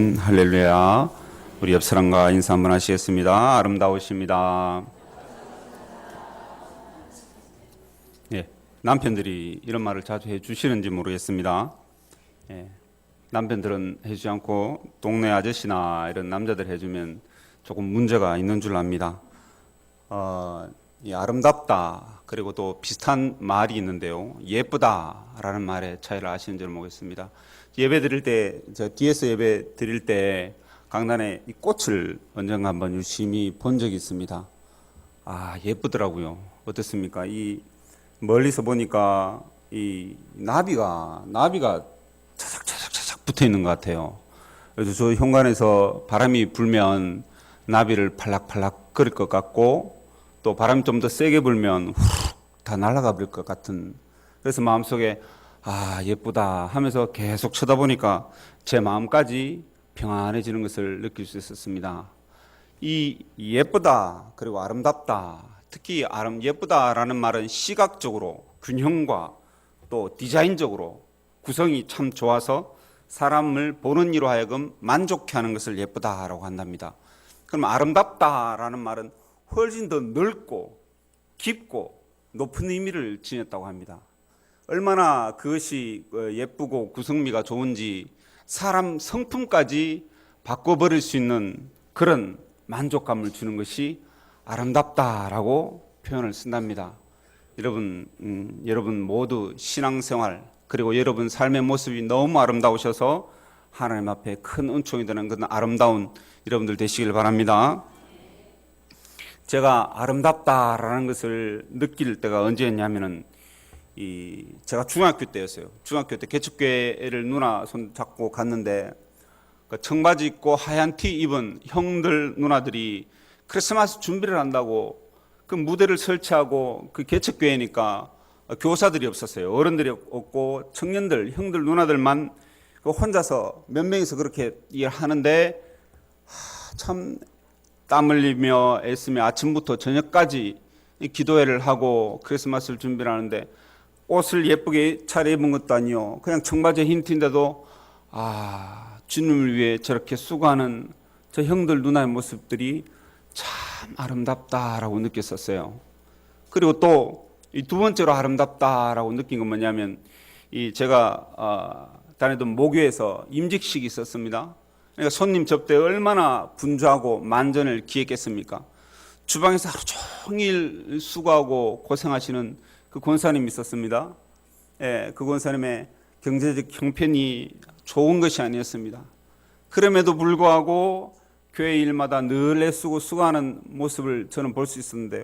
할렐루야. 우리 옆 사람과 인사 한번 하시겠습니다. 아름다우십니다. 예, 남편들이 이런 말을 자주 해주시는지 모르겠습니다. 예, 남편들은 해주지 않고 동네 아저씨나 이런 남자들 해주면 조금 문제가 있는 줄 압니다. 이 아름답다 그리고 또 비슷한 말이 있는데요. 예쁘다라는 말의 차이를 아시는지 모르겠습니다. 예배 드릴 때, 저 뒤에서 예배 드릴 때 강단에 이 꽃을 언젠가 한번 유심히 본 적이 있습니다. 아, 예쁘더라고요. 어떻습니까? 이 멀리서 보니까 이 나비가 차삭차삭 붙어 있는 것 같아요. 그래서 저 현관에서 바람이 불면 나비를 팔락팔락 거릴 것 같고 또 바람이 좀 더 세게 불면 후룩 다 날아가 버릴 것 같은, 그래서 마음속에 아 예쁘다 하면서 계속 쳐다보니까 제 마음까지 평안해지는 것을 느낄 수 있었습니다. 이 예쁘다 그리고 아름답다, 특히 예쁘다라는 말은 시각적으로 균형과 또 디자인적으로 구성이 참 좋아서 사람을 보는 이로 하여금 만족해 하는 것을 예쁘다라고 한답니다. 그럼 아름답다라는 말은 훨씬 더 넓고 깊고 높은 의미를 지녔다고 합니다. 얼마나 그것이 예쁘고 구성미가 좋은지 사람 성품까지 바꿔버릴 수 있는 그런 만족감을 주는 것이 아름답다라고 표현을 쓴답니다. 여러분 모두 신앙생활 그리고 여러분 삶의 모습이 너무 아름다우셔서 하나님 앞에 큰 은총이 되는 그런 아름다운 여러분들 되시길 바랍니다. 제가 아름답다라는 것을 느낄 때가 언제였냐면은 제가 중학교 때였어요. 중학교 때 개척교회를 누나 손 잡고 갔는데 청바지 입고 하얀 티 입은 형들 누나들이 크리스마스 준비를 한다고 그 무대를 설치하고, 그 개척교회니까 교사들이 없었어요. 어른들이 없고 청년들, 형들 누나들만 혼자서 몇 명이서 그렇게 일하는데 참 땀 흘리며 애쓰며 아침부터 저녁까지 기도회를 하고 크리스마스를 준비를 하는데 옷을 예쁘게 차려입은 것도 아니요, 그냥 청바지에 흰 티인데도 주님을 위해 저렇게 수고하는 저 형들 누나의 모습들이 참 아름답다라고 느꼈었어요. 그리고 또 이 두 번째로 아름답다라고 느낀 건 뭐냐면, 제가 다니던 모교에서 임직식이 있었습니다. 그러니까 손님 접대 얼마나 분주하고 만전을 기했겠습니까? 주방에서 하루 종일 수고하고 고생하시는 그 권사님이 있었습니다. 예, 그 권사님의 경제적 형편이 좋은 것이 아니었습니다. 그럼에도 불구하고 교회 일마다 늘 애쓰고 수고하는 모습을 저는 볼 수 있었는데요.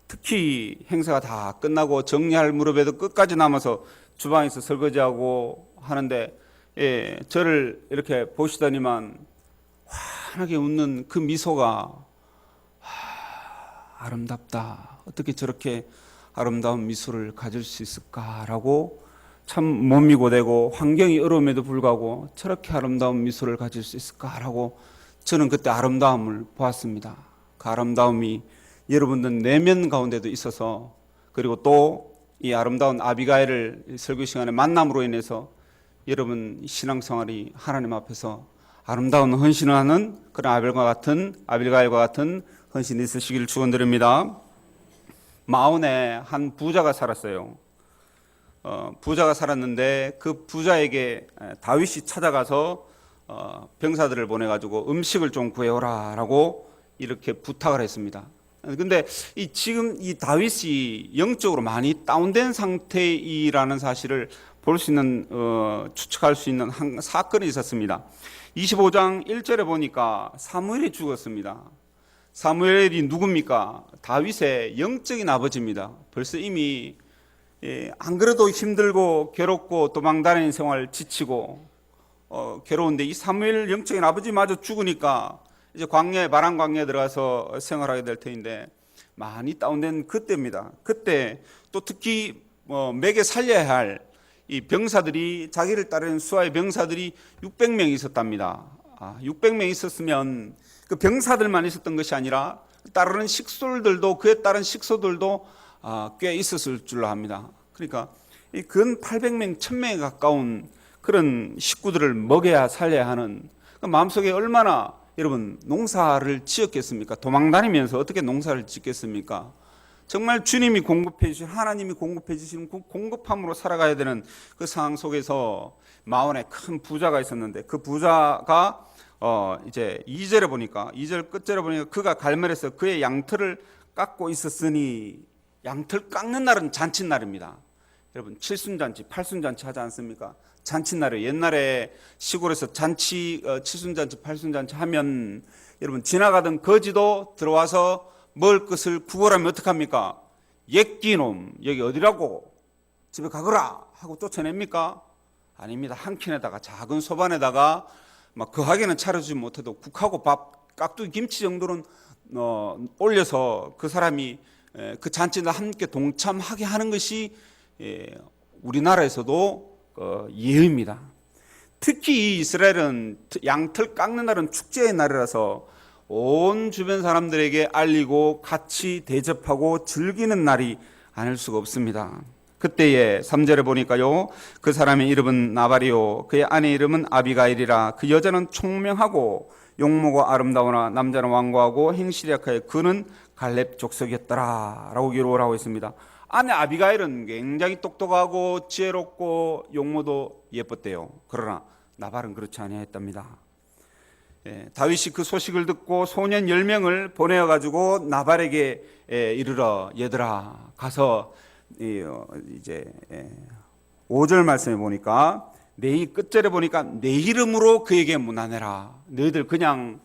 특히 행사가 다 끝나고 정리할 무렵에도 끝까지 남아서 주방에서 설거지하고 하는데, 예, 저를 이렇게 보시더니만 환하게 웃는 그 미소가 아름답다. 어떻게 저렇게 아름다운 미소를 가질 수 있을까라고, 참 몸이 고되고 환경이 어려움에도 불구하고 저렇게 아름다운 미소를 가질 수 있을까라고 저는 그때 아름다움을 보았습니다. 그 아름다움이 여러분들 내면 가운데도 있어서, 그리고 또 이 아름다운 아비가일을 설교 시간에 만남으로 인해서 여러분 신앙생활이 하나님 앞에서 아름다운 헌신을 하는 그런 아빌가일과 같은 헌신이 있으시길 축원드립니다. 마온에 한 부자가 살았어요. 부자가 살았는데 그 부자에게 다윗이 찾아가서 병사들을 보내가지고 음식을 좀 구해오라라고 이렇게 부탁을 했습니다. 근데 지금 이 다윗이 영적으로 많이 다운된 상태이라는 사실을 볼 수 있는, 추측할 수 있는 한 사건이 있었습니다. 25장 1절에 보니까 사무엘이 죽었습니다. 사무엘이 누굽니까? 다윗의 영적인 아버지입니다. 벌써 이미 안 그래도 힘들고 괴롭고 도망다니는 생활 지치고 괴로운데 이 사무엘 영적인 아버지마저 죽으니까 이제 바람 광야에 들어가서 생활하게 될 터인데 많이 다운된 그때입니다. 그때 또 특히 매게 살려야 할 이 병사들이, 자기를 따르는 수하의 병사들이 600명 있었답니다. 600명 있었으면 그 병사들만 있었던 것이 아니라 따르는 식솔들도, 그에 따른 식소들도 꽤 있었을 줄로 합니다. 그러니까 근 800명, 1000명에 가까운 그런 식구들을 먹여야 살려야 하는 마음속에 얼마나 여러분 농사를 지었겠습니까? 도망다니면서 어떻게 농사를 짓겠습니까? 정말 주님이 공급해 주신, 하나님이 공급해 주신 그 공급함으로 살아가야 되는 그 상황 속에서 마원에 큰 부자가 있었는데, 그 부자가 이제 2절에 보니까, 2절 끝절에 보니까 그가 갈멜에서 그의 양털을 깎고 있었으니, 양털 깎는 날은 잔칫날입니다. 여러분 칠순잔치, 팔순잔치 하지 않습니까? 잔칫날에 옛날에 시골에서 잔치, 칠순잔치, 팔순잔치 하면 여러분 지나가던 거지도 들어와서 먹을 것을 구걸하면 어떡합니까? 옛기놈 여기 어디라고 집에 가거라 하고 쫓아냅니까? 아닙니다. 한 캔에다가 작은 소반에다가 막 거하게는 차려주지 못해도 국하고 밥, 깍두기 김치 정도는 올려서 그 사람이 그 잔치에 함께 동참하게 하는 것이 우리나라에서도 예의입니다. 특히 이 이스라엘은 양털 깎는 날은 축제의 날이라서 온 주변 사람들에게 알리고 같이 대접하고 즐기는 날이 아닐 수가 없습니다. 그때에 3절에 보니까요, 그 사람의 이름은 나발이요 그의 아내 이름은 아비가일이라. 그 여자는 총명하고 용모가 아름다우나 남자는 완고하고 행실이 약하여 그는 갈렙 족속이었더라 라고 기록을 하고 있습니다. 아내 아비가일은 굉장히 똑똑하고 지혜롭고 용모도 예뻤대요. 그러나 나발은 그렇지 아니했답니다. 다윗이 그 소식을 듣고 소년 10명을 보내어가지고 나발에게 이르러, 얘들아 가서 이제 5절 말씀에 보니까 끝절에 보니까 내 이름으로 그에게 문안해라. 너희들 그냥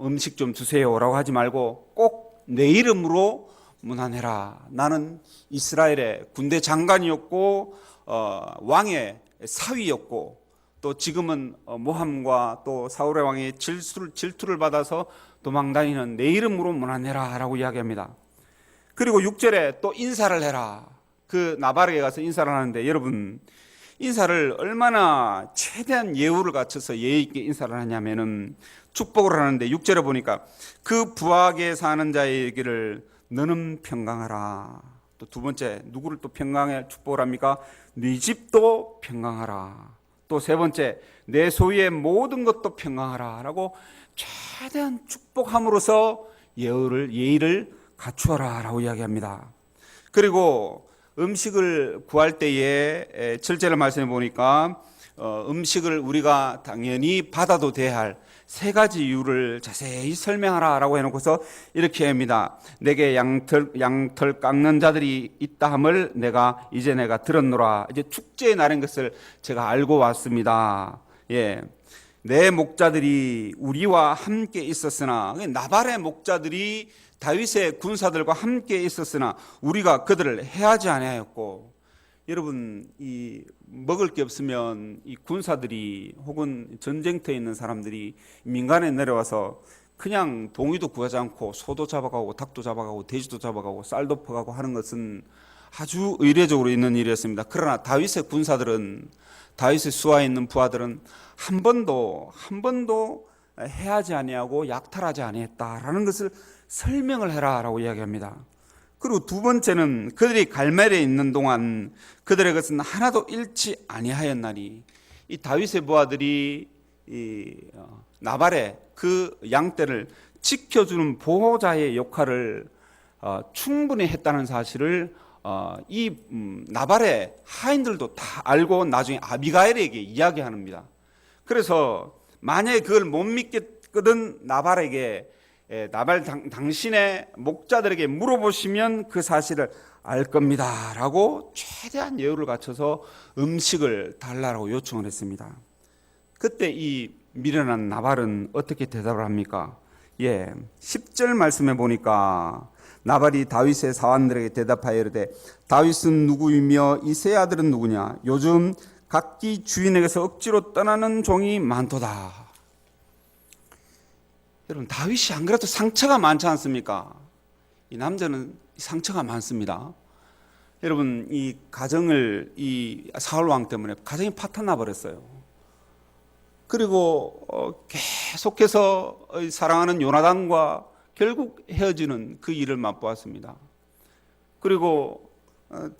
음식 좀 주세요라고 하지 말고 꼭 내 이름으로 문안해라. 나는 이스라엘의 군대 장관이었고 왕의 사위였고 또 지금은 모함과 또 사울의 왕의 질투를 받아서 도망다니는 내 이름으로 문안해라 라고 이야기합니다. 그리고 6절에 또 인사를 해라. 그 나발에게 가서 인사를 하는데, 여러분 인사를 얼마나 최대한 예우를 갖춰서 예의 있게 인사를 하냐면은 축복을 하는데, 6절에 보니까 그 부하게 사는 자에게를 너는 평강하라. 또 두 번째 누구를 또 평강해 축복을 합니까? 네 집도 평강하라. 또 세 번째 내 소유의 모든 것도 평강하라 라고 최대한 축복함으로써 예의를 갖추어라 라고 이야기합니다. 그리고 음식을 구할 때에 7절의 말씀에 보니까 음식을 우리가 당연히 받아도 돼야 할 세 가지 이유를 자세히 설명하라 라고 해놓고서 이렇게 합니다. 내게 양털 깎는 자들이 있다 함을 이제 내가 들었노라. 이제 축제의 날인 것을 제가 알고 왔습니다. 내 목자들이 우리와 함께 있었으나, 나발의 목자들이 다윗의 군사들과 함께 있었으나 우리가 그들을 해하지 아니하였고, 여러분 이 먹을 게 없으면 이 군사들이 혹은 전쟁터에 있는 사람들이 민간에 내려와서 그냥 동이도 구하지 않고 소도 잡아가고 닭도 잡아가고 돼지도 잡아가고 쌀도 퍼가고 하는 것은 아주 의례적으로 있는 일이었습니다. 그러나 다윗의 군사들은, 다윗의 수하에 있는 부하들은 한 번도 해하지 아니하고 약탈하지 아니했다라는 것을 설명을 해라라고 이야기합니다. 그리고 두 번째는 그들이 갈멜에 있는 동안 그들의 것은 하나도 잃지 아니하였나니, 이 다윗의 부하들이 나발의 그 양떼를 지켜주는 보호자의 역할을 충분히 했다는 사실을 이 나발의 하인들도 다 알고 나중에 아비가일에게 이야기합니다. 그래서 만약에 그걸 못 믿겠거든 나발 당신의 목자들에게 물어보시면 그 사실을 알 겁니다 라고 최대한 예우를 갖춰서 음식을 달라고 요청을 했습니다. 그때 이 미련한 나발은 어떻게 대답을 합니까? 10절 말씀에 보니까 나발이 다윗의 사환들에게 대답하여 이르되 다윗은 누구이며 이새의 아들은 누구냐? 요즘 각기 주인에게서 억지로 떠나는 종이 많도다. 여러분 다윗이 안 그래도 상처가 많지 않습니까? 이 남자는 상처가 많습니다. 여러분 이 가정을 이 사울 왕 때문에 가정이 파탄나 버렸어요. 그리고 계속해서 사랑하는 요나단과 결국 헤어지는 그 일을 맛보았습니다. 그리고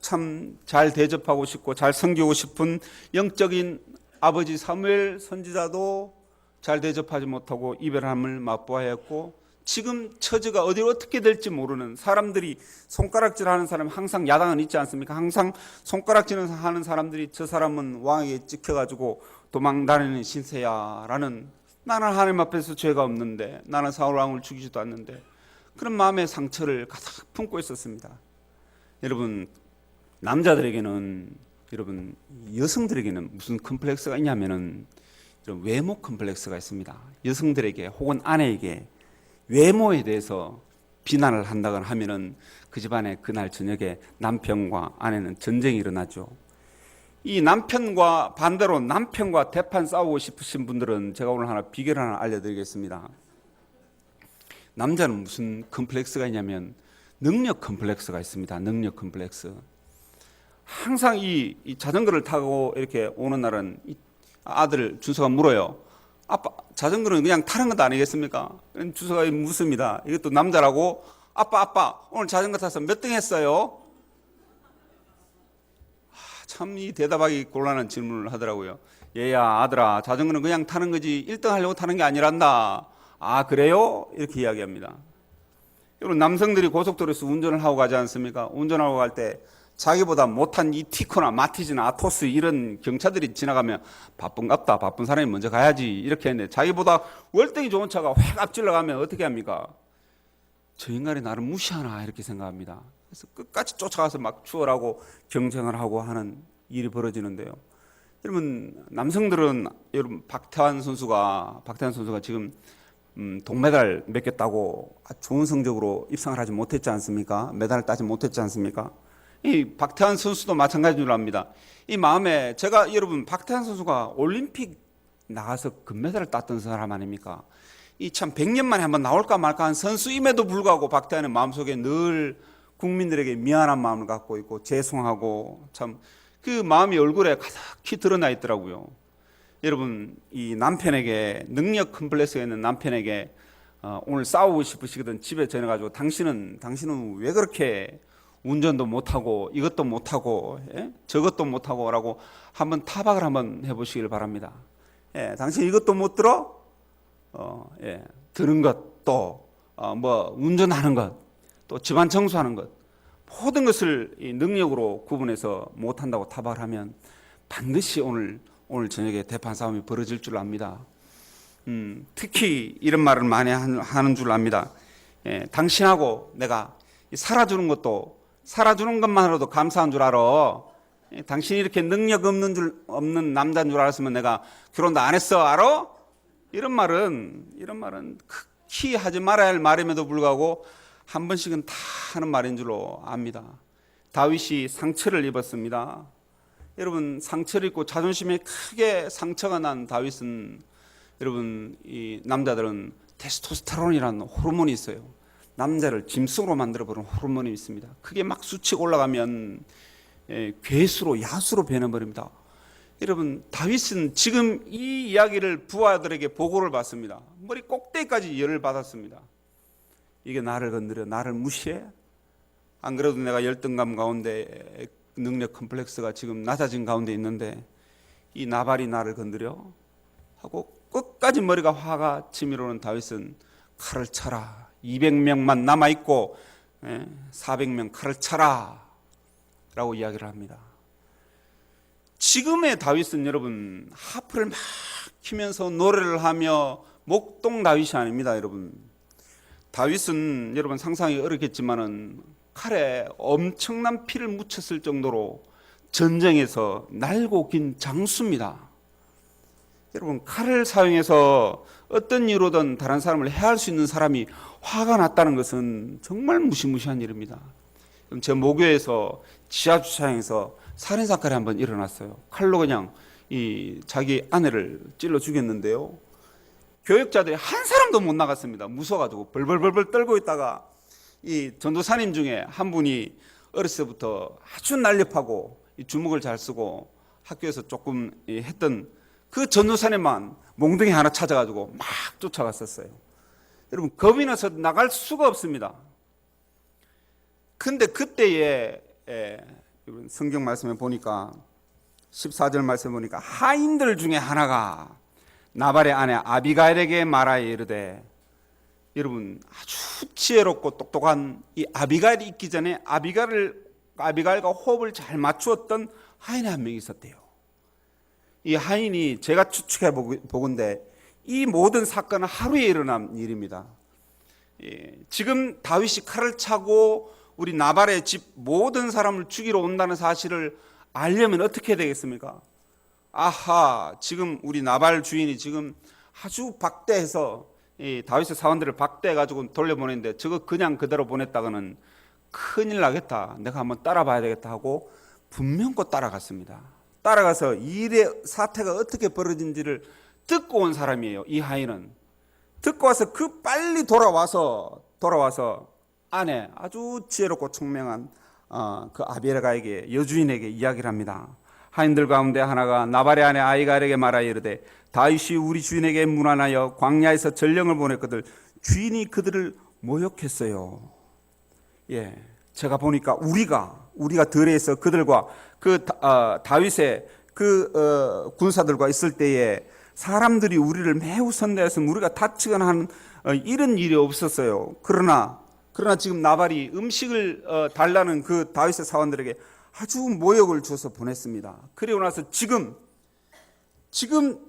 참 잘 대접하고 싶고 잘 섬기고 싶은 영적인 아버지 사무엘 선지자도 잘 대접하지 못하고 이별함을 맛보아야 했고, 지금 처지가 어디로 어떻게 될지 모르는 사람들이, 손가락질하는 사람이 항상 야당은 있지 않습니까? 항상 손가락질을 하는 사람들이 저 사람은 왕에게 찍혀가지고 도망다니는 신세야라는, 나는 하나님 앞에서 죄가 없는데, 나는 사울 왕을 죽이지도 않는데, 그런 마음의 상처를 가득 품고 있었습니다. 여러분, 남자들에게는, 여러분 여성들에게는 무슨 컴플렉스가 있냐면은 이런 외모 컴플렉스가 있습니다. 여성들에게 혹은 아내에게 외모에 대해서 비난을 한다거나 하면은 그 집안에 그날 저녁에 남편과 아내는 전쟁이 일어나죠. 이 남편과 반대로 남편과 대판 싸우고 싶으신 분들은 제가 오늘 비결 하나 알려드리겠습니다. 남자는 무슨 컴플렉스가 있냐면 능력 컴플렉스가 있습니다. 능력 컴플렉스. 항상 이 자전거를 타고 이렇게 오는 날은 아들 준서가 물어요. 아빠, 자전거는 그냥 타는 것 아니겠습니까? 준서가 묻습니다. 이것도 남자라고. 아빠, 오늘 자전거 타서 몇 등 했어요? 참 이 대답하기 곤란한 질문을 하더라고요. 얘야, 아들아, 자전거는 그냥 타는 거지 1등 하려고 타는 게 아니란다. 아, 그래요? 이렇게 이야기합니다. 여러분, 남성들이 고속도로에서 운전을 하고 가지 않습니까? 운전하고 갈 때 자기보다 못한 이 티코나 마티즈나 아토스 이런 경차들이 지나가면 바쁜갑다, 바쁜 사람이 먼저 가야지 이렇게 했는데, 자기보다 월등히 좋은 차가 확 앞질러 가면 어떻게 합니까? 저 인간이 나를 무시하나 이렇게 생각합니다. 그래서 끝까지 쫓아가서 막 추월하고 경쟁을 하고 하는 일이 벌어지는데요. 여러분, 남성들은, 여러분 박태환 선수가 지금 동메달 몇 개 따고 좋은 성적으로 입상을 하지 못했지 않습니까? 메달을 따지 못했지 않습니까? 이 박태환 선수도 마찬가지인 줄 압니다. 이 마음에 제가, 여러분, 박태환 선수가 올림픽 나가서 금메달을 땄던 사람 아닙니까? 이 참 100년 만에 한번 나올까 말까 한 선수임에도 불구하고 박태환의 마음속에 늘 국민들에게 미안한 마음을 갖고 있고 죄송하고, 참 그 마음이 얼굴에 가득히 드러나 있더라고요. 여러분, 이 남편에게, 능력 컴플렉스가 있는 남편에게 오늘 싸우고 싶으시거든 집에 전해가지고 당신은 왜 그렇게 운전도 못하고 이것도 못하고 저것도 못하고 라고 한번 타박을 한번 해보시길 바랍니다. 당신 이것도 못 들어? 들은 것, 또 운전하는 것, 또 집안 청소하는 것, 모든 것을 이 능력으로 구분해서 못한다고 타박을 하면 반드시 오늘 저녁에 대판 싸움이 벌어질 줄 압니다. 특히 이런 말을 많이 하는 줄 압니다. 당신하고 내가 살아주는 것만으로도 감사한 줄 알아. 당신이 이렇게 능력 없는 남자인 줄 알았으면 내가 결혼도 안 했어, 알아? 이런 말은 극히 하지 말아야 할 말임에도 불구하고 한 번씩은 다 하는 말인 줄로 압니다. 다윗이 상처를 입었습니다. 여러분, 상처를 입고 자존심에 크게 상처가 난 다윗은, 여러분, 이 남자들은 테스토스테론이라는 호르몬이 있어요. 남자를 짐승으로 만들어버리는 호르몬이 있습니다. 그게 막 수치가 올라가면 괴수로, 야수로 변해버립니다. 여러분, 다윗은 지금 이 이야기를 부하들에게 보고를 받습니다. 머리 꼭대기까지 열을 받았습니다. 이게 나를 건드려, 나를 무시해? 안 그래도 내가 열등감 가운데 능력 컴플렉스가 지금 낮아진 가운데 있는데 이 나발이 나를 건드려? 하고 끝까지 머리가 화가 치밀어오는 다윗은 칼을 차라, 200명만 남아있고 400명 칼을 차라 라고 이야기를 합니다. 지금의 다윗은, 여러분, 하프를 막 키면서 노래를 하며 목동 다윗이 아닙니다. 여러분, 다윗은, 여러분, 상상이 어렵겠지만은 칼에 엄청난 피를 묻혔을 정도로 전쟁에서 날고 긴 장수입니다. 여러분, 칼을 사용해서 어떤 이유로든 다른 사람을 해할 수 있는 사람이 화가 났다는 것은 정말 무시무시한 일입니다. 제 모교에서 지하주차장에서 살인사건이 한번 일어났어요. 칼로 그냥 자기 아내를 찔러 죽였는데요. 교역자들이 한 사람도 못 나갔습니다. 무서워가지고 벌벌벌벌 떨고 있다가 이 전도사님 중에 한 분이 어렸을 때부터 아주 날렵하고 주먹을 잘 쓰고 학교에서 조금 했던 그 전도사님만 몽둥이 하나 찾아가지고 막 쫓아갔었어요. 여러분, 겁이 나서 나갈 수가 없습니다. 근데 그때에 성경 말씀에 보니까 14절 말씀에 보니까 하인들 중에 하나가 나발의 아내 아비가일에게 말하여 이르되, 여러분 아주 지혜롭고 똑똑한 이 아비가일이 있기 전에 아비가일과 호흡을 잘 맞추었던 하인이 한 명이 있었대요. 이 하인이 제가 추측해 보건대 이 모든 사건은 하루에 일어난 일입니다. 지금 다윗이 칼을 차고 우리 나발의 집 모든 사람을 죽이러 온다는 사실을 알려면 어떻게 되겠습니까? 아하, 지금 우리 나발 주인이 지금 아주 박대해서 다윗의 사원들을 박대해가지고 돌려보냈는데 저거 그냥 그대로 보냈다가는 큰일 나겠다, 내가 한번 따라봐야 되겠다 하고 분명코 따라갔습니다. 따라가서 일의 사태가 어떻게 벌어진지를 듣고 온 사람이에요. 이 하인은 듣고 와서 빨리 돌아와서 아내, 아주 지혜롭고 총명한 그 아비가일에게, 여주인에게 이야기를 합니다. 하인들 가운데 하나가 나발의 아내 아비가일에게 말하여 이르되, 다윗이 우리 주인에게 문안하여 광야에서 전령을 보냈거늘 주인이 그들을 모욕했어요. 제가 보니까 우리가 들에서 그들과 다윗의 군사들과 있을 때에 사람들이 우리를 매우 선대해서 우리가 다치거나 하는 이런 일이 없었어요. 그러나 지금 나발이 음식을 달라는 그 다윗의 사원들에게 아주 모욕을 줘서 보냈습니다. 그리고 나서 지금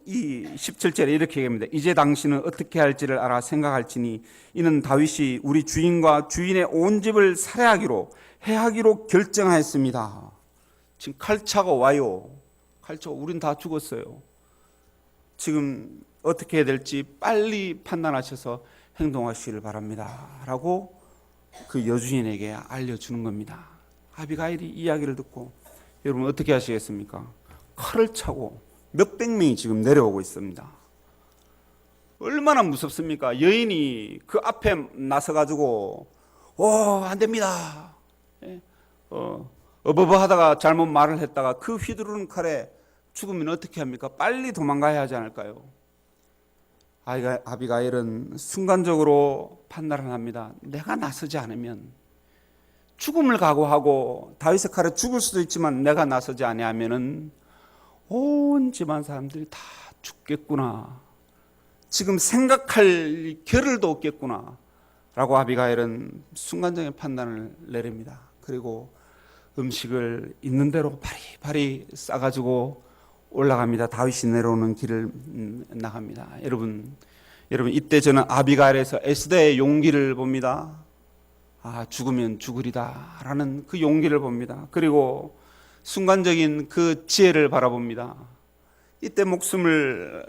이 17절에 이렇게 얘기합니다. 이제 당신은 어떻게 할지를 알아 생각할지니 이는 다윗이 우리 주인과 주인의 온 집을 살해하기로 해하기로 결정하였습니다. 지금 칼 차고 와요. 칼 차고 우린 다 죽었어요. 지금 어떻게 해야 될지 빨리 판단하셔서 행동하시기를 바랍니다 라고 그 여주인에게 알려주는 겁니다. 아비가일이 이야기를 듣고 여러분 어떻게 하시겠습니까? 칼을 차고 몇백 명이 지금 내려오고 있습니다. 얼마나 무섭습니까? 여인이 그 앞에 나서가지고 안 됩니다, 어버버하다가 잘못 말을 했다가 그 휘두르는 칼에 죽으면 어떻게 합니까? 빨리 도망가야 하지 않을까요? 아비가일은 순간적으로 판단을 합니다. 내가 나서지 않으면, 죽음을 각오하고 다윗의 칼에 죽을 수도 있지만 내가 나서지 아니하면은 온 집안 사람들이 다 죽겠구나, 지금 생각할 겨를도 없겠구나 라고 아비가일은 순간적인 판단을 내립니다. 그리고 음식을 있는 대로 바리바리 싸가지고 올라갑니다. 다윗이 내려오는 길을 나갑니다. 여러분 이때 저는 아비가일에서 에스더의 용기를 봅니다. 죽으면 죽으리다 라는 그 용기를 봅니다. 그리고 순간적인 그 지혜를 바라봅니다. 이때 목숨을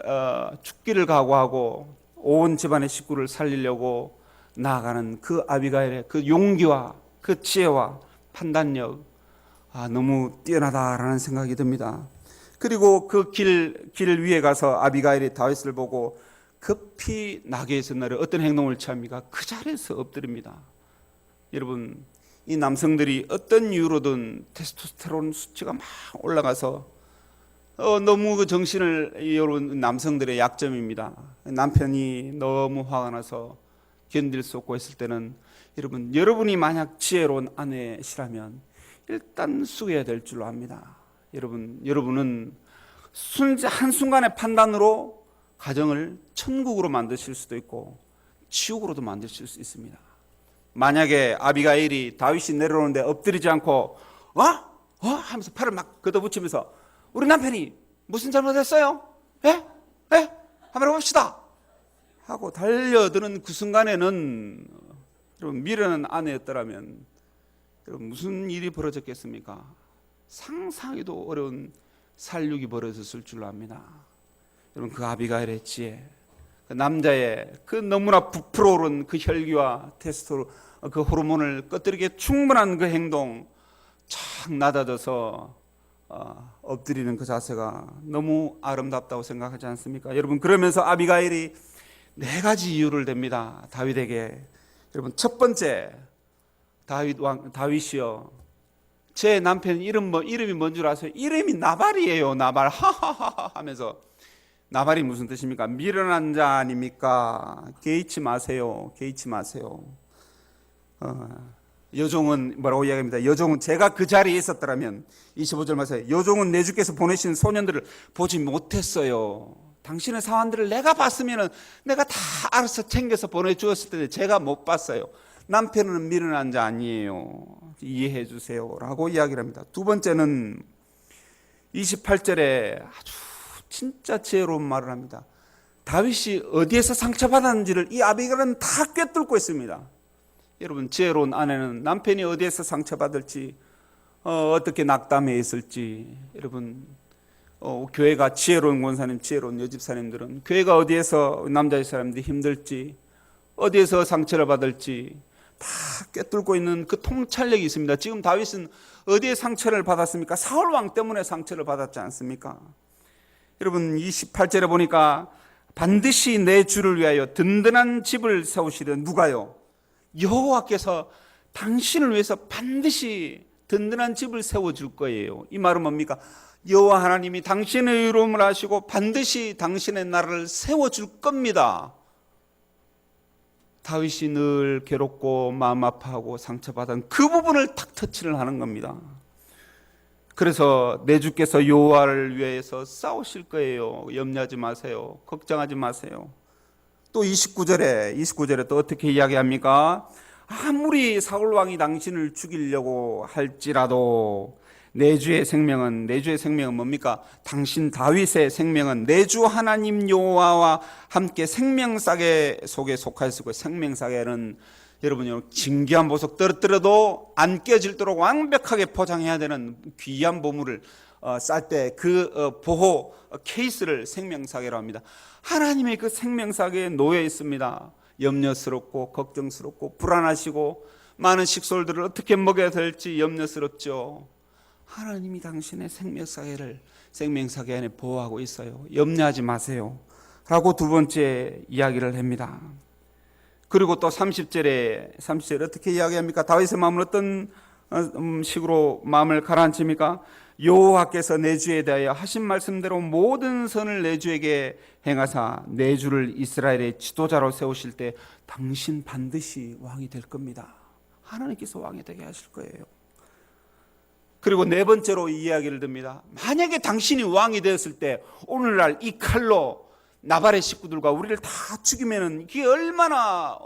죽기를 각오하고 온 집안의 식구를 살리려고 나아가는 그 아비가일의 그 용기와 그 지혜와 판단력, 너무 뛰어나다라는 생각이 듭니다. 그리고 그 길 위에 가서 아비가일이 다윗을 보고 급히 나귀에서 내려 어떤 행동을 취합니까? 그 자리에서 엎드립니다. 여러분, 이 남성들이 어떤 이유로든 테스토스테론 수치가 막 올라가서 너무 그 정신을 이룬 남성들의 약점입니다. 남편이 너무 화가 나서 견딜 수 없고 했을 때는 여러분이 만약 지혜로운 아내시라면 일단 숙여야 될 줄로 압니다. 여러분은 한순간의 판단으로 가정을 천국으로 만드실 수도 있고 지옥으로도 만드실 수 있습니다. 만약에 아비가일이 다윗이 내려오는데 엎드리지 않고 하면서 팔을 막 걷어붙이면서 우리 남편이 무슨 잘못했어요? 한번 해봅시다 하고 달려드는 그 순간에는 여러분, 미련한 아내였더라면 여러분 무슨 일이 벌어졌겠습니까? 상상하기도 어려운 살육이 벌어졌을 줄로 압니다. 여러분, 그 아비가일의 지혜, 그 남자의 그 너무나 부풀어오른 그 혈기와 테스토 그 호르몬을 꺼뜨리기에 충분한 그 행동, 착 낮아져서 엎드리는 그 자세가 너무 아름답다고 생각하지 않습니까? 여러분, 그러면서 아비가일이 4가지 이유를 댑니다. 다윗에게. 여러분, 첫 번째, 다윗이요, 제 남편 이름이 뭔 줄 아세요? 이름이 나발이에요. 나발. 하하하하 하면서. 나발이 무슨 뜻입니까? 미련한 자 아닙니까? 개의치 마세요. 여종은 뭐라고 이야기합니다. 여종은 제가 그 자리에 있었더라면 25절 말씀에 여종은 내 주께서 보내신 소년들을 보지 못했어요. 당신의 사환들을 내가 봤으면 내가 다 알아서 챙겨서 보내주었을 텐데 제가 못 봤어요. 남편은 미련한 자 아니에요. 이해해 주세요 라고 이야기를 합니다. 두 번째는 28절에 아주 진짜 지혜로운 말을 합니다. 다윗이 어디에서 상처받았는지를 이 아비갈은 다 꿰뚫고 있습니다. 여러분, 지혜로운 아내는 남편이 어디에서 상처받을지, 어떻게 낙담해 있을지, 여러분, 교회가 지혜로운 권사님, 지혜로운 여집사님들은 교회가 어디에서 남자 사람들이 힘들지, 어디에서 상처를 받을지 다 꿰뚫고 있는 그 통찰력이 있습니다. 지금 다윗은 어디에 상처를 받았습니까? 사울 왕 때문에 상처를 받았지 않습니까? 여러분, 28절에 보니까 반드시 내 주를 위하여 든든한 집을 세우시려. 누가요? 여호와께서 당신을 위해서 반드시 든든한 집을 세워줄 거예요. 이 말은 뭡니까? 여호와 하나님이 당신의 의로움을 하시고 반드시 당신의 나라를 세워줄 겁니다. 다윗이 늘 괴롭고 마음 아파하고 상처받은 그 부분을 탁 터치를 하는 겁니다. 그래서 내 주께서 여호와를 위해서 싸우실 거예요. 염려하지 마세요. 걱정하지 마세요. 또 29절에 또 어떻게 이야기합니까? 아무리 사울 왕이 당신을 죽이려고 할지라도 내 주의 생명은 뭡니까? 당신 다윗의 생명은 내 주 하나님 여호와와 함께 생명사계 속에 속하였고, 생명사계는 여러분 진귀한 보석 떨어뜨려도 안 깨질도록 완벽하게 포장해야 되는 귀한 보물을 쌀 때 그 보호 케이스를 생명사계로 합니다. 하나님의 그 생명사계에 놓여 있습니다. 염려스럽고 걱정스럽고 불안하시고 많은 식솔들을 어떻게 먹여야 될지 염려스럽죠. 하나님이 당신의 생명사계 안에 보호하고 있어요. 염려하지 마세요 라고 두 번째 이야기를 합니다. 그리고 또 30절에 어떻게 이야기합니까? 다윗의 마음은 어떤 식으로 마음을 가라앉힙니까? 여호와께서 내 주에 대하여 하신 말씀대로 모든 선을 내 주에게 행하사 내 주를 이스라엘의 지도자로 세우실 때 당신 반드시 왕이 될 겁니다. 하나님께서 왕이 되게 하실 거예요. 그리고 네 번째로 이 이야기를 듭니다. 만약에 당신이 왕이 되었을 때 오늘날 이 칼로 나발의 식구들과 우리를 다 죽이면 이게 얼마나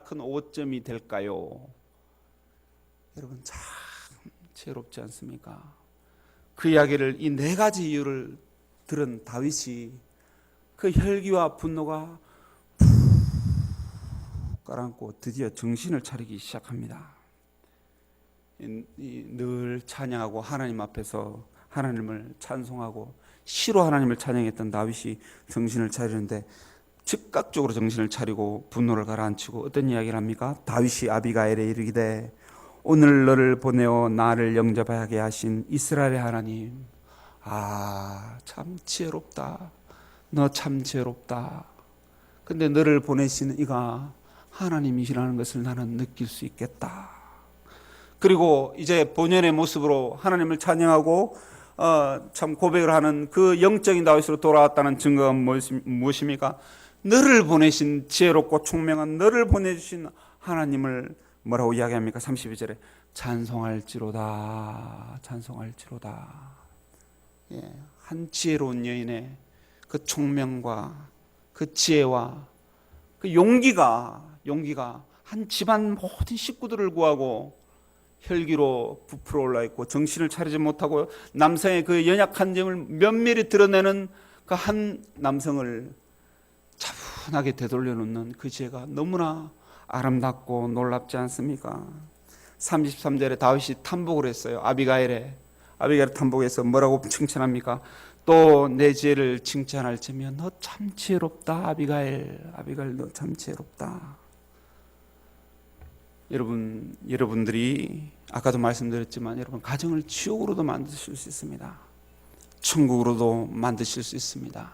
큰 오점이 될까요? 여러분, 참 지혜롭지 않습니까? 그 이야기를, 이 네 가지 이유를 들은 다윗이 그 혈기와 분노가 푹 가라앉고 드디어 정신을 차리기 시작합니다. 늘 찬양하고 하나님 앞에서 하나님을 찬송하고 시로 하나님을 찬양했던 다윗이 정신을 차리는데 즉각적으로 정신을 차리고 분노를 가라앉히고 어떤 이야기를 합니까? 다윗이 아비가일에 이르기되 오늘 너를 보내어 나를 영접하게 하신 이스라엘의 하나님, 참 지혜롭다. 너 참 지혜롭다. 근데 너를 보내시는 이가 하나님이시라는 것을 나는 느낄 수 있겠다. 그리고 이제 본연의 모습으로 하나님을 찬양하고 참 고백을 하는 그 영적인 다윗으로 돌아왔다는 증거가 무엇입니까? 너를 보내신 지혜롭고 총명한 너를 보내주신 하나님을 뭐라고 이야기합니까? 32절에 찬송할지로다. 예, 한 지혜로운 여인의 그 총명과 그 지혜와 그 용기가 한 집안 모든 식구들을 구하고 혈기로 부풀어 올라 있고 정신을 차리지 못하고 남성의 그 연약한 점을 면밀히 드러내는 그 한 남성을 차분하게 되돌려 놓는 그 지혜가 너무나 아름답고 놀랍지 않습니까? 33절에 다윗이 탐복을 했어요. 아비가일 탐복해서 뭐라고 칭찬합니까? 또 내 지혜를 칭찬할지면 너 참 지혜롭다. 아비가일 너 참 지혜롭다. 여러분들이 아까도 말씀드렸지만 여러분 가정을 지옥으로도 만드실 수 있습니다. 천국으로도 만드실 수 있습니다.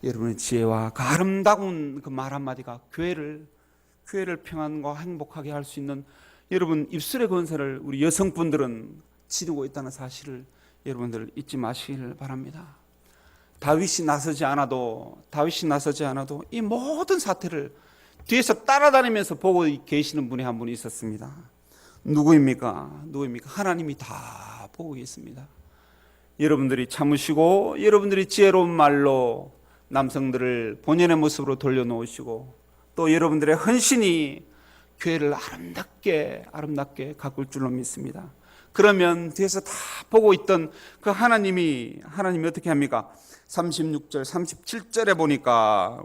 여러분의 지혜와 그 아름다운 그 말 한마디가 교회를 평안과 행복하게 할 수 있는 여러분 입술의 권세를 우리 여성분들은 지니고 있다는 사실을 여러분들 잊지 마시길 바랍니다. 다윗이 나서지 않아도 이 모든 사태를 뒤에서 따라다니면서 보고 계시는 분이 한 분이 있었습니다. 누구입니까? 하나님이 다 보고 계십니다. 여러분들이 참으시고 여러분들이 지혜로운 말로 남성들을 본연의 모습으로 돌려놓으시고 또 여러분들의 헌신이 교회를 아름답게 가꿀 줄로 믿습니다. 그러면 뒤에서 다 보고 있던 그 하나님이 어떻게 합니까? 36절 37절에 보니까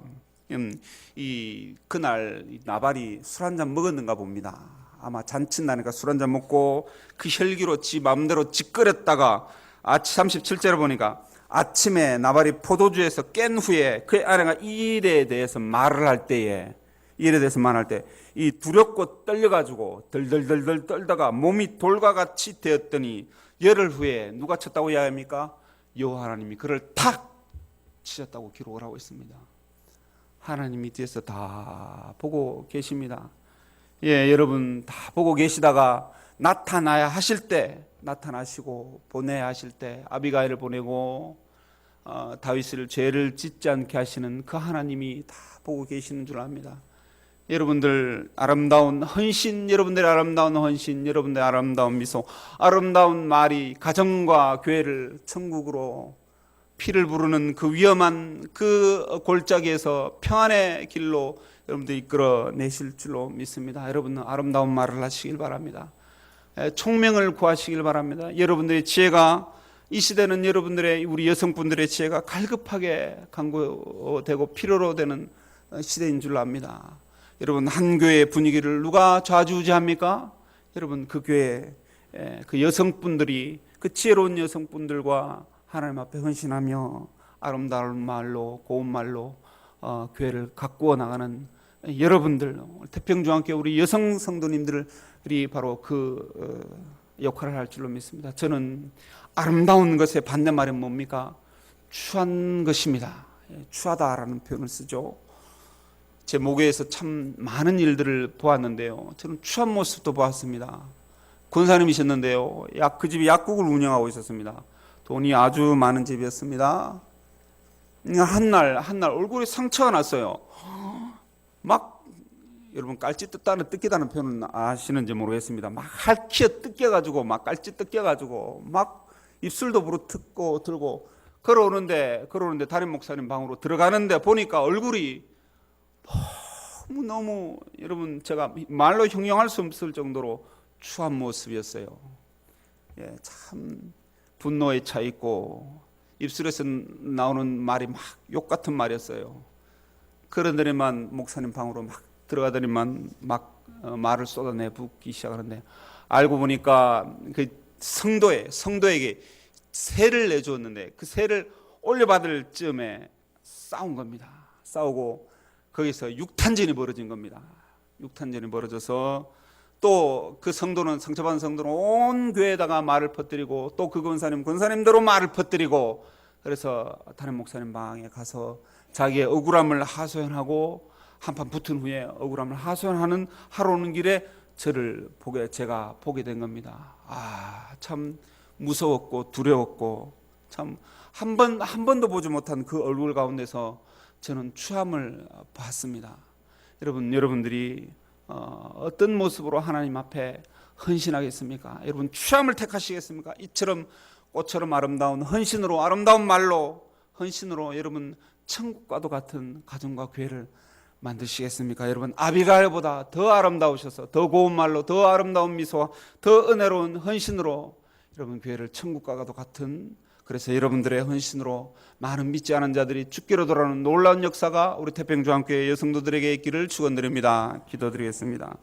그날 나발이 술 한잔 먹었는가 봅니다. 아마 잔칫나니까 술 한잔 먹고 그 혈기로 지 마음대로 짓거렸다가 37절에 보니까 아침에 나발이 포도주에서 깬 후에 그 아내가 이 일에 대해서 말을 할 때 이 두렵고 떨려가지고 덜덜덜덜 떨다가 몸이 돌과 같이 되었더니 열흘 후에 누가 쳤다고 이야기합니까? 여호와 하나님이 그를 탁 치셨다고 기록을 하고 있습니다. 하나님이 뒤에서 다 보고 계십니다. 예, 여러분 다 보고 계시다가 나타나시고 보내야 하실 때 아비가일을 보내고 다윗을 죄를 짓지 않게 하시는 그 하나님이 다 보고 계시는 줄 압니다. 여러분들의 아름다운 헌신, 여러분들의 아름다운 미소, 아름다운 말이 가정과 교회를 천국으로 피를 부르는 그 위험한 그 골짜기에서 평안의 길로 여러분들 이끌어내실 줄로 믿습니다. 여러분은 아름다운 말을 하시길 바랍니다. 총명을 구하시길 바랍니다. 여러분들의 지혜가 이 시대는 우리 여성분들의 지혜가 갈급하게 강구되고 필요로 되는 시대인 줄 압니다. 여러분 한 교회의 분위기를 누가 좌지우지합니까? 여러분 그 교회 그 여성분들이 그 지혜로운 여성분들과 하나님 앞에 헌신하며 아름다운 말로 고운 말로 교회를 가꾸어 나가는 여러분들 태평중앙교회 우리 여성 성도님들이 바로 그 역할을 할 줄로 믿습니다. 저는 아름다운 것의 반대말은 뭡니까? 추한 것입니다. 추하다라는 표현을 쓰죠. 제 목회에서 참 많은 일들을 보았는데요, 저는 추한 모습도 보았습니다. 권사님이셨는데요, 그 집이 약국을 운영하고 있었습니다. 돈이 아주 많은 집이었습니다. 한날 얼굴에 상처가 났어요. 막 여러분 깔찌 뜯기다는 표현은 아시는지 모르겠습니다. 막 할퀴어 뜯겨가지고 막 깔찌 뜯겨가지고 막 입술도 부르트고 들고 걸어오는데 담임 목사님 방으로 들어가는데 보니까 얼굴이 너무 여러분 제가 말로 형용할 수 없을 정도로 추한 모습이었어요. 예, 참 분노에 차 있고 입술에서 나오는 말이 막 욕 같은 말이었어요. 그러더니만 목사님 방으로 막 들어가더니만 막 말을 쏟아내 붓기 시작하는데 알고 보니까 그 성도에게 세를 내주었는데 그 세를 올려받을 즈음에 싸운 겁니다. 싸우고 거기서 육탄전이 벌어진 겁니다. 육탄전이 벌어져서 또 그 성도는 상처받은 성도는 온 교회에다가 말을 퍼뜨리고 또 그 권사님대로 말을 퍼뜨리고 그래서 담임 목사님 방에 가서 자기의 억울함을 하소연하고 한판 붙은 후에 억울함을 하소연하는 하러 오는 길에 제가 보게 된 겁니다. 참 무서웠고 두려웠고 참 한 번도 보지 못한 그 얼굴 가운데서 저는 추함을 봤습니다. 여러분들이 어떤 모습으로 하나님 앞에 헌신하겠습니까? 여러분 추함을 택하시겠습니까? 이처럼 꽃처럼 아름다운 헌신으로 아름다운 말로 헌신으로 여러분 천국과도 같은 가정과 교회를 만드시겠습니까? 여러분 아비가일보다 더 아름다우셔서 더 고운 말로 더 아름다운 미소와 더 은혜로운 헌신으로 여러분 교회를 천국과도 같은 그래서 여러분들의 헌신으로 많은 믿지 않은 자들이 죽기로 돌아오는 놀라운 역사가 우리 태평중앙교회 여성도들에게 있기를 축원드립니다. 기도드리겠습니다.